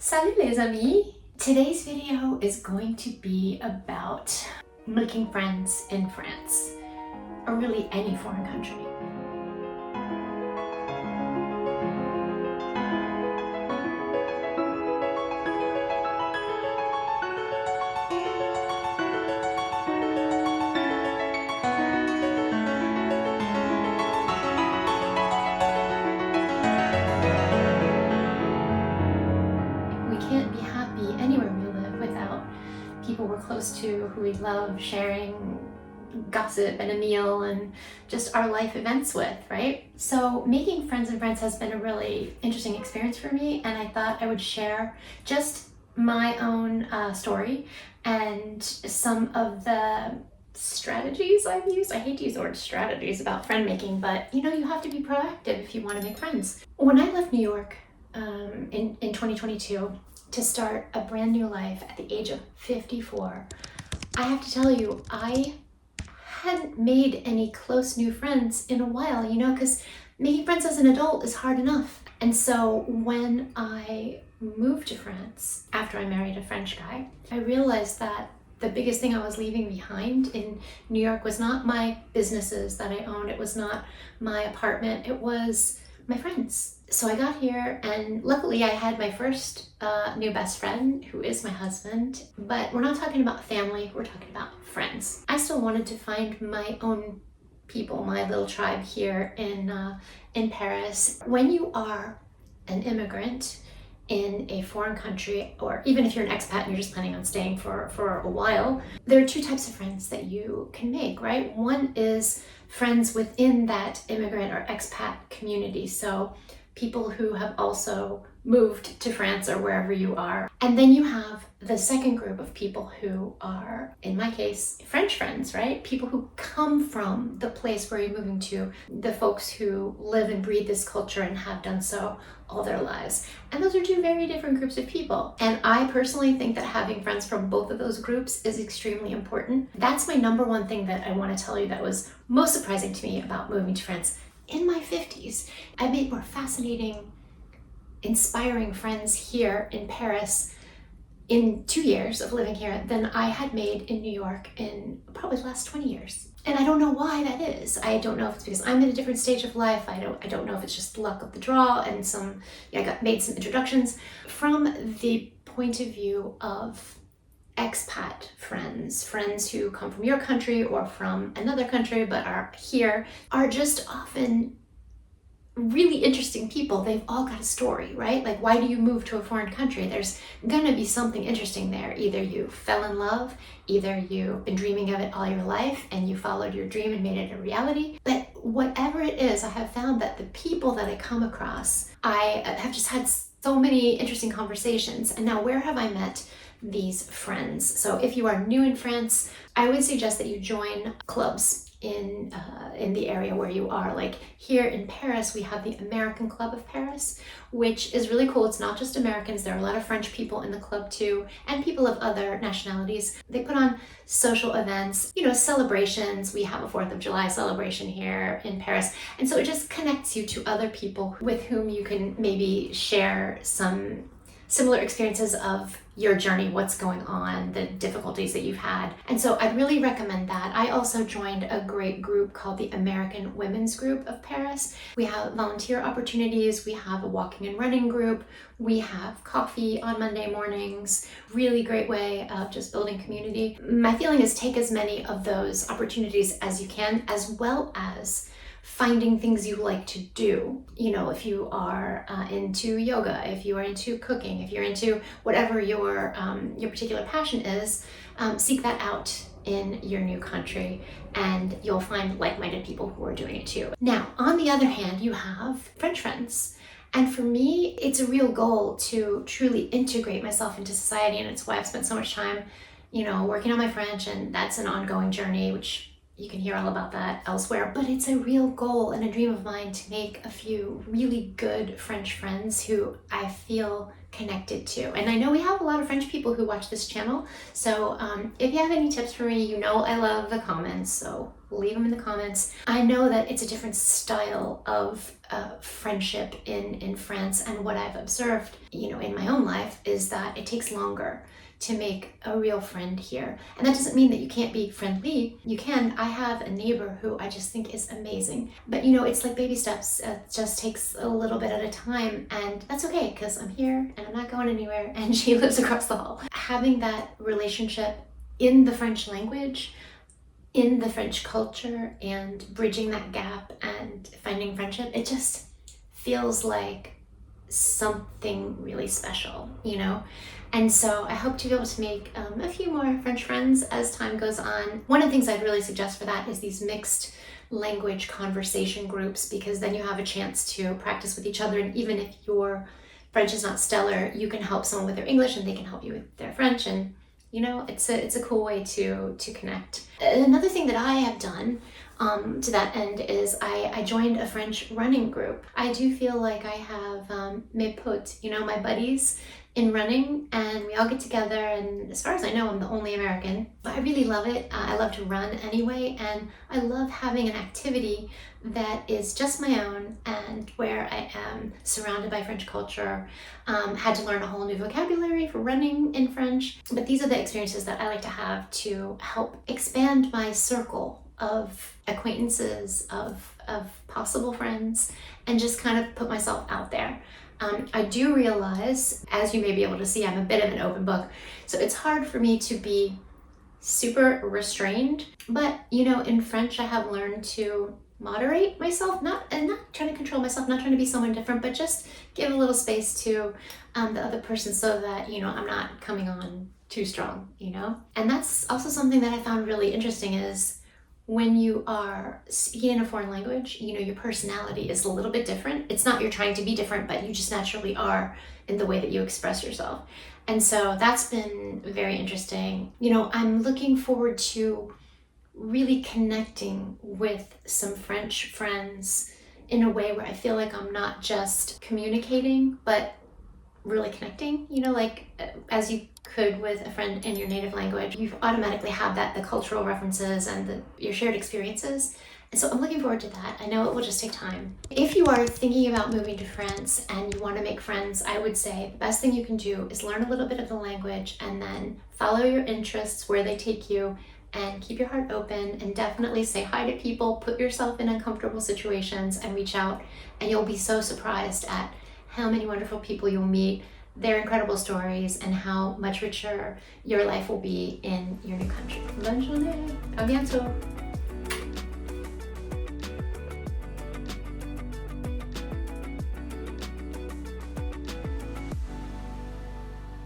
Salut les amis! Today's video is going to be about making friends in France, or really any foreign country. We can't be happy anywhere we live without people we're close to, who we love sharing gossip and a meal and just our life events with, right? So making friends in France has been a really interesting experience for me, and I thought I would share just my own story and some of the strategies I've used. I hate to use the word strategies about friend making, but you have to be proactive if you want to make friends. When I left New York in 2022 to start a brand new life at the age of 54, I have to tell you, I hadn't made any close new friends in a while, because making friends as an adult is hard enough. And so when I moved to France after I married a French guy, I realized that the biggest thing I was leaving behind in New York was not my businesses that I owned, it was not my apartment, it was my friends. So I got here, and luckily I had my first new best friend, who is my husband, but we're not talking about family, we're talking about friends. I still wanted to find my own people, my little tribe here in Paris. When you are an immigrant in a foreign country, or even if you're an expat and you're just planning on staying for a while, there are two types of friends that you can make, right? One is friends within that immigrant or expat community, so people who have also moved to France or wherever you are. And then you have the second group of people who are, in my case, French friends, right? People who come from the place where you're moving to, the folks who live and breathe this culture and have done so all their lives. And those are two very different groups of people. And I personally think that having friends from both of those groups is extremely important. That's my number one thing that I want to tell you that was most surprising to me about moving to France. In my 50s, I made more fascinating, inspiring friends here in Paris in 2 years of living here than I had made in New York in probably the last 20 years. And I don't know why that is. I don't know if it's because I'm in a different stage of life. I don't know if it's just luck of the draw and I made some introductions. From the point of view of expat friends who come from your country or from another country but are here, are just often really interesting people. They've all got a story, right? Like, why do you move to a foreign country? There's gonna be something interesting there. Either you fell in love, either you've been dreaming of it all your life and you followed your dream and made it a reality. But whatever it is, I have found that the people that I come across, I have just had so many interesting conversations. And now, where have I met these friends? So if you are new in France, I would suggest that you join clubs in the area where you are. Like here in Paris, we have the American Club of Paris, which is really cool. It's not just Americans. There are a lot of French people in the club too, and people of other nationalities. They put on social events, celebrations. We have a 4th of July celebration here in Paris. And so it just connects you to other people with whom you can maybe share some similar experiences of your journey, what's going on, the difficulties that you've had. And so I'd really recommend that. I also joined a great group called the American Women's Group of Paris. We have volunteer opportunities, we have a walking and running group, we have coffee on Monday mornings, really great way of just building community. My feeling is take as many of those opportunities as you can, as well as finding things you like to do. If you are into yoga, if you are into cooking, if you're into whatever your particular passion is, seek that out in your new country, and you'll find like-minded people who are doing it too. Now, on the other hand, you have French friends. And for me, it's a real goal to truly integrate myself into society, and it's why I've spent so much time, working on my French, and that's an ongoing journey, which you can hear all about that elsewhere. But it's a real goal and a dream of mine to make a few really good French friends who I feel connected to. And I know we have a lot of French people who watch this channel, so if you have any tips for me, you know I love the comments, so leave them in the comments. I know that it's a different style of friendship in France, and what I've observed, you know, in my own life is that it takes longer to make a real friend here. And that doesn't mean that you can't be friendly. You can. I have a neighbor who I just think is amazing. But you know, it's like baby steps. It just takes a little bit at a time, and that's okay because I'm here and I'm not going anywhere and she lives across the hall. Having that relationship in the French language, in the French culture, and bridging that gap and finding friendship, it just feels like something really special, you know? And so I hope to be able to make a few more French friends as time goes on. One of the things I'd really suggest for that is these mixed language conversation groups, because then you have a chance to practice with each other. And even if your French is not stellar, you can help someone with their English and they can help you with their French. And you know, it's a cool way to connect. Another thing that I have done to that end is I joined a French running group. I do feel like I have mes potes, you know, my buddies in running, and we all get together, and as far as I know, I'm the only American, but I really love it. I love to run anyway, and I love having an activity that is just my own and where I am surrounded by French culture. Had to learn a whole new vocabulary for running in French, but these are the experiences that I like to have to help expand my circle of acquaintances, of possible friends, and just kind of put myself out there. I do realize, as you may be able to see, I'm a bit of an open book, so it's hard for me to be super restrained, but you know, in French I have learned to moderate myself, not trying to control myself, not trying to be someone different, but just give a little space to the other person so that, you know, I'm not coming on too strong, you know? And that's also something that I found really interesting is when you are speaking in a foreign language, you know, your personality is a little bit different. It's not you're trying to be different, but you just naturally are in the way that you express yourself. And so that's been very interesting. You know, I'm looking forward to really connecting with some French friends in a way where I feel like I'm not just communicating, but really connecting, you know, like as you could with a friend in your native language. You automatically have the cultural references and your shared experiences. And so I'm looking forward to that. I know it will just take time. If you are thinking about moving to France and you want to make friends, I would say the best thing you can do is learn a little bit of the language and then follow your interests where they take you, and keep your heart open, and definitely say hi to people, put yourself in uncomfortable situations and reach out, and you'll be so surprised at how many wonderful people you'll meet, their incredible stories, and how much richer your life will be in your new country. Bonne journée! À bientôt!